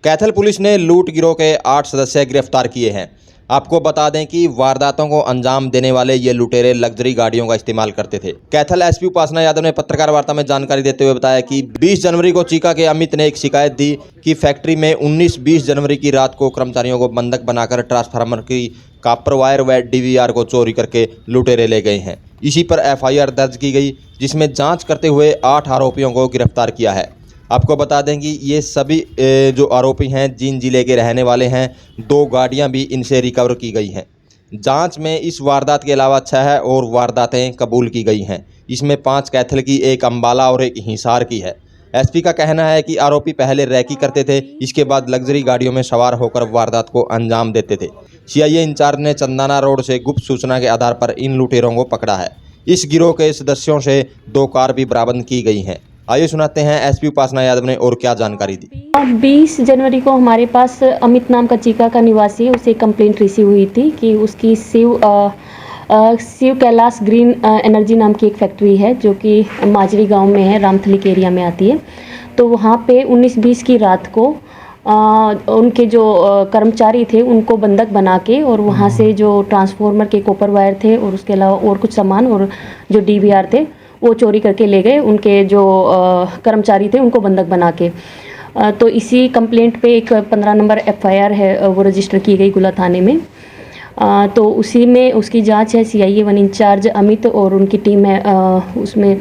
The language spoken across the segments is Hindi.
कैथल पुलिस ने लूट गिरोह के 8 सदस्य गिरफ्तार किए हैं। आपको बता दें कि वारदातों को अंजाम देने वाले ये लुटेरे लग्जरी गाड़ियों का इस्तेमाल करते थे। कैथल एसपी उपासना यादव ने पत्रकार वार्ता में जानकारी देते हुए बताया कि 20 जनवरी को चीका के अमित ने एक शिकायत दी कि फैक्ट्री में 19-20 जनवरी की रात को कर्मचारियों को बंधक बनाकर ट्रांसफार्मर की कॉपर वायर व डीवीआर को चोरी करके लुटेरे ले गए हैं। इसी पर एफआईआर दर्ज की गई, जिसमें जाँच करते हुए 8 आरोपियों को गिरफ्तार किया है। आपको बता दें कि ये सभी जो आरोपी हैं जींद जिले के रहने वाले हैं। 2 गाड़ियां भी इनसे रिकवर की गई हैं। जांच में इस वारदात के अलावा 6 और वारदातें कबूल की गई हैं। इसमें 5 कैथल की, 1 अम्बाला और 1 हिसार की है। एसपी का कहना है कि आरोपी पहले रैकी करते थे, इसके बाद लग्जरी गाड़ियों में सवार होकर वारदात को अंजाम देते थे। सीआईए इंचार्ज ने चंदाना रोड से गुप्त सूचना के आधार पर इन लुटेरों को पकड़ा है। इस गिरोह के सदस्यों से 2 कार भी बरामद की गई हैं। आइए सुनाते हैं एसपी उपासना यादव ने और क्या जानकारी दी। 20 जनवरी को हमारे पास अमित नाम का चीका का निवासी है, उसे कंप्लेंट रिसीव हुई थी कि उसकी शिव कैलाश ग्रीन एनर्जी नाम की एक फैक्ट्री है जो कि माजरी गांव में है, रामथली के एरिया में आती है। तो वहाँ पे 19-20 की रात को उनके जो कर्मचारी थे उनको बंधक बना के और वहाँ से जो ट्रांसफार्मर के कॉपर वायर थे और उसके अलावा और कुछ सामान और जो डीवीआर थे वो चोरी करके ले गए। उनके जो कर्मचारी थे उनको बंधक बना के। तो इसी कंप्लेंट पे एक 15 नंबर एफआईआर है, वो रजिस्टर की गई गुला थाने में। तो उसी में उसकी जांच है। सीआईए 1 इंचार्ज अमित और उनकी टीम है, उसमें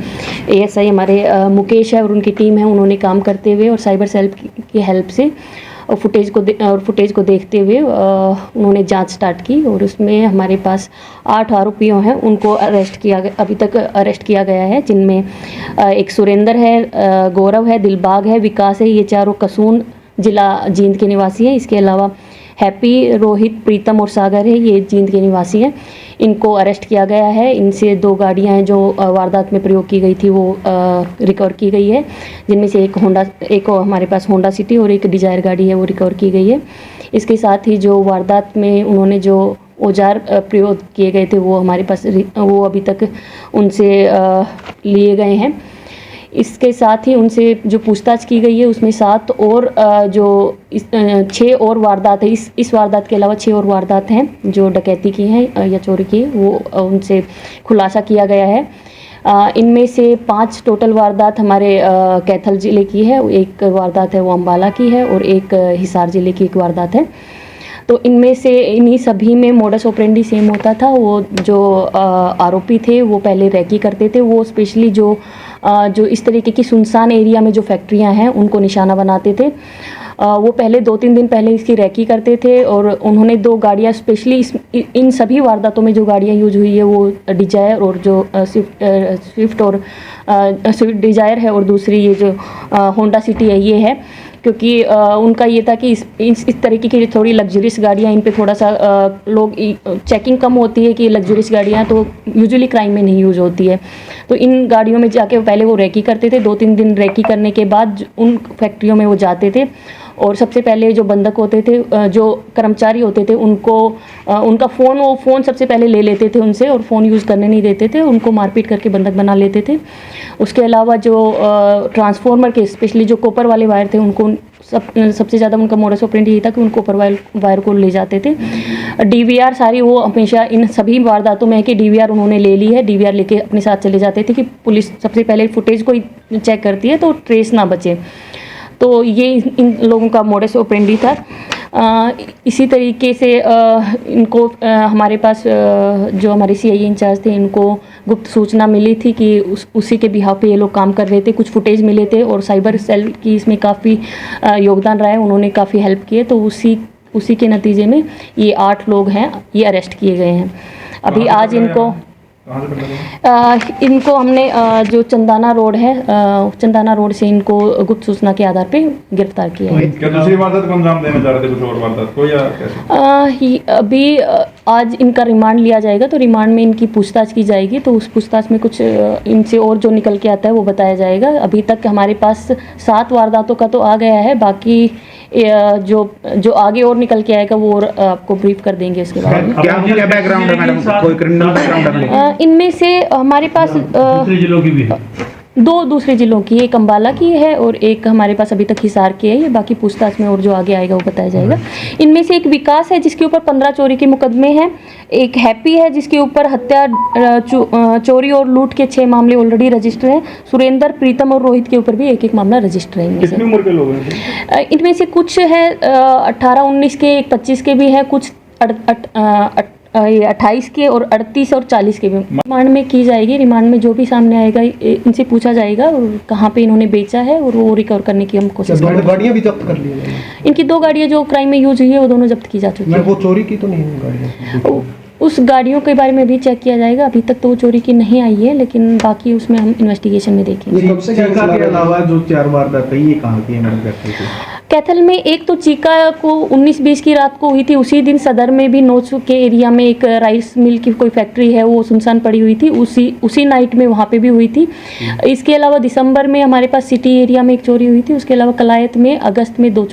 एएसआई हमारे मुकेश है और उनकी टीम है। उन्होंने काम करते हुए और साइबर सेल की हेल्प से और फुटेज को देखते हुए उन्होंने जांच स्टार्ट की और उसमें हमारे पास 8 आरोपियों हैं, उनको अभी तक अरेस्ट किया गया है, जिनमें एक सुरेंद्र है, गौरव है, दिलबाग है, विकास है। ये चारों कसून जिला जींद के निवासी हैं। इसके अलावा हैप्पी, रोहित, प्रीतम और सागर है, ये जींद के निवासी हैं। इनको अरेस्ट किया गया है। इनसे 2 गाड़ियां हैं जो वारदात में प्रयोग की गई थी वो रिकवर की गई है, जिनमें से एक हमारे पास होंडा सिटी और एक डिजायर गाड़ी है, वो रिकवर की गई है। इसके साथ ही जो वारदात में उन्होंने जो औजार प्रयोग किए गए थे वो हमारे पास वो अभी तक उनसे लिए गए हैं। इसके साथ ही उनसे जो पूछताछ की गई है उसमें 7 और 6 और वारदात है। इस वारदात के अलावा 6 और वारदात हैं जो डकैती की हैं या चोरी की, वो उनसे खुलासा किया गया है। इनमें से 5 टोटल वारदात हमारे कैथल ज़िले की है, 1 वारदात है वो अम्बाला की है और 1 हिसार ज़िले की 1 वारदात है। तो इनमें से इन्हीं सभी में मोडस ऑपरेंडी सेम होता था। वो जो आरोपी थे वो पहले रैकी करते थे। वो स्पेशली जो इस तरीके की सुनसान एरिया में जो फैक्ट्रियां हैं उनको निशाना बनाते थे। वो पहले 2-3 दिन पहले इसकी रैकी करते थे और उन्होंने 2 गाड़ियां स्पेशली इन सभी वारदातों में जो गाड़ियां यूज हुई है वो डिजायर और जो स्विफ्ट डिजायर है और दूसरी ये जो होंडा सिटी है ये है, क्योंकि उनका ये था कि इस तरीके की थोड़ी लग्जरियस गाड़ियाँ, इन पे थोड़ा सा लोग चेकिंग कम होती है कि लग्जरियस गाड़ियाँ तो यूजुअली क्राइम में नहीं यूज होती है। तो इन गाड़ियों में जाके पहले वो रैकी करते थे। 2-3 दिन रैकी करने के बाद उन फैक्ट्रियों में वो जाते थे और सबसे पहले जो बंधक होते थे, जो कर्मचारी होते थे, उनको उनका फ़ोन सबसे पहले ले लेते थे उनसे और फ़ोन यूज़ करने नहीं देते थे, उनको मारपीट करके बंधक बना लेते थे। उसके अलावा जो ट्रांसफार्मर के स्पेशली जो कॉपर वाले वायर थे उनको सबसे ज़्यादा उनका मोडस ऑपरेंडी यही था कि उनको कॉपर वायर को ले जाते थे। डीवीआर सारी वो हमेशा इन सभी वारदातों में है कि डीवीआर उन्होंने ले ली है, डीवीआर लेके अपने साथ चले जाते थे कि पुलिस सबसे पहले फुटेज को चेक करती है तो ट्रेस ना बचे। तो ये इन लोगों का मोडस ऑपरेंडी था। इसी तरीके से इनको हमारे पास जो हमारे सीआईए इंचार्ज थे, इनको गुप्त सूचना मिली थी कि उसी के बिहाफ पे ये लोग काम कर रहे थे। कुछ फुटेज मिले थे और साइबर सेल की इसमें काफ़ी योगदान रहा है, उन्होंने काफ़ी हेल्प किए। तो उसी के नतीजे में ये 8 लोग हैं, ये अरेस्ट किए गए हैं। अभी आज इनको हमने जो चंदाना रोड है, चंदाना रोड से इनको गुप्त सूचना के आधार पे गिरफ्तार किया है। क्या दूसरी वारदात को अंजाम देने जा रहे थे, कुछ और वारदात को या कैसे? अभी आज इनका रिमांड लिया जाएगा, तो रिमांड में इनकी पूछताछ की जाएगी। तो उस पूछताछ में कुछ इनसे और जो निकल के आता है वो बताया जाएगा। अभी तक हमारे पास 7 वारदातों का तो आ गया है, बाकी जो आगे और निकल के आएगा वो और आपको ब्रीफ कर देंगे इसके बारे में। क्या बैकग्राउंड है मैडम, कोई क्रिमिनल बैकग्राउंड है? इनमें से हमारे पास दूसरे जिलों की भी है। दो दूसरे ज़िलों की, एक अम्बाला की है और एक हमारे पास अभी तक हिसार की है। ये बाकी पूछताछ में और जो आगे आएगा वो बताया जाएगा। इनमें से एक विकास है जिसके ऊपर 15 चोरी के मुकदमे हैं, एक हैप्पी है जिसके ऊपर हत्या, चोरी और लूट के 6 मामले ऑलरेडी रजिस्टर हैं। सुरेंद्र, प्रीतम और रोहित के ऊपर भी एक एक मामला रजिस्टर है। इनमें से कितनी उम्र के लोग हैं? इनमें से कुछ है 18-19 के, एक 25 के भी हैं, कुछ 28 के और 38 और 40 के भी। रिमांड में की जाएगी। रिमांड में जो भी सामने आएगा इनसे पूछा जाएगा और कहाँ पे इन्होंने बेचा है और वो रिकवर करने की हम कोशिश करेंगे। गाड़ियाँ भी जब्त कर ली हैं? इनकी 2 गाड़ियाँ जो क्राइम में यूज हुई है वो दोनों जब्त की जा चुकी है। वो चोरी की तो नहीं है गाड़ियाँ? उस गाड़ियों के बारे में भी चेक किया जाएगा। अभी तक तो वो चोरी की नहीं आई है, लेकिन बाकी उसमें हम इन्वेस्टिगेशन में देखेंगे। चीका के अलावा जो 4 वारदात है ये कहाँ की है मैडम? कैथल में एक तो चीका को 19-20 की रात को हुई थी। उसी दिन सदर में भी नोचू के एरिया में एक राइस मिल की कोई फैक्ट्री है, वो सुनसान पड़ी हुई थी। उसी नाइट में वहाँ पे भी हुई थी। इसके अलावा दिसंबर में हमारे पास सिटी एरिया में एक चोरी हुई थी। उसके अलावा कलायत में अगस्त में 2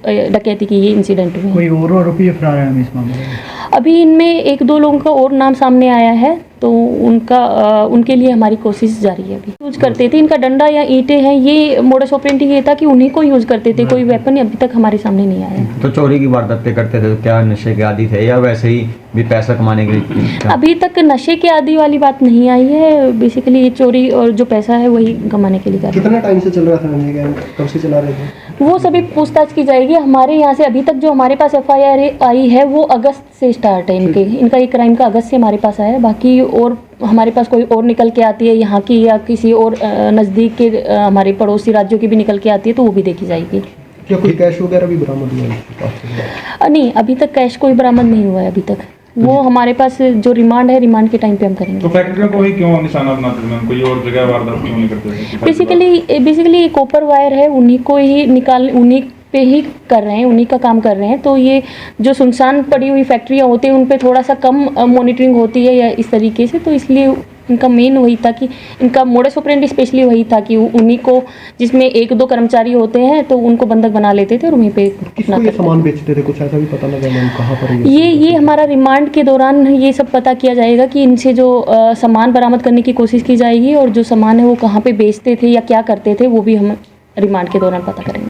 डकैती की ये इंसिडेंट हुए। कोई और आरोपी फरार है इस मामले में? अभी इनमें 1-2 लोगों का और नाम सामने आया है, तो उनके लिए हमारी कोशिश जारी है। अभी यूज करते थे, इनका डंडा या ईंटें हैं, ये मोडस ऑपरेंडी ये था कि उन्हीं को यूज करते थे। कोई वेपन अभी तक हमारे सामने नहीं आया है। तो चोरी की वारदातें करते थे तो क्या नशे के आदी थे या वैसे ही भी पैसा कमाने के लिए? अभी तक नशे के आदी वाली बात नहीं आई है। बेसिकली ये चोरी और जो पैसा है वही कमाने के लिए कर रहे हैं। कितना टाइम से चल रहा था ये गैंग? कब से चला रहे थे? वो सभी पूछताछ की जाएगी। हमारे यहाँ से अभी तक जो हमारे पास FIR आई है वो अगस्त से स्टार्ट है। इनका ये क्राइम का अगस्त से हमारे पास आया है। बाकी और हमारे पास कोई और निकल के आती है यहाँ की या किसी और नज़दीक के हमारे पड़ोसी राज्यों की भी निकल के आती है तो वो भी देखी जाएगी। क्या कोई कैश वगैरह भी बरामद हुआ है? नहीं, अभी तक कैश कोई बरामद नहीं हुआ है अभी तक। वो हमारे पास जो रिमांड है, रिमांड के टाइम पे हम करेंगे। तो फैक्ट्री को ही क्यों निशाना बनाते थे? कोई और जगह वारदात क्यों नहीं करते थे? बेसिकली कॉपर वायर है, उन्हीं को ही उन्हीं पे ही कर रहे हैं, उन्हीं का काम कर रहे हैं। तो ये जो सुनसान पड़ी हुई फैक्ट्रियाँ होती हैं उन पे थोड़ा सा कम मॉनिटरिंग होती है या इस तरीके से, तो इसलिए इनका मेन वही था कि इनका मोडस ऑपरेंडी स्पेशली वही था कि उन्हीं को, जिसमें 1-2 कर्मचारी होते हैं तो उनको बंधक बना लेते थे और वहीं पे किसको ये सामान बेचते थे? कुछ ऐसा भी पता लगा मैम कहाँ पर? ये हमारा रिमांड के दौरान ये सब पता किया जाएगा कि इनसे जो सामान बरामद करने की कोशिश की जाएगी और जो सामान है वो कहाँ पे बेचते थे या क्या करते थे वो भी हम रिमांड के दौरान पता करेंगे।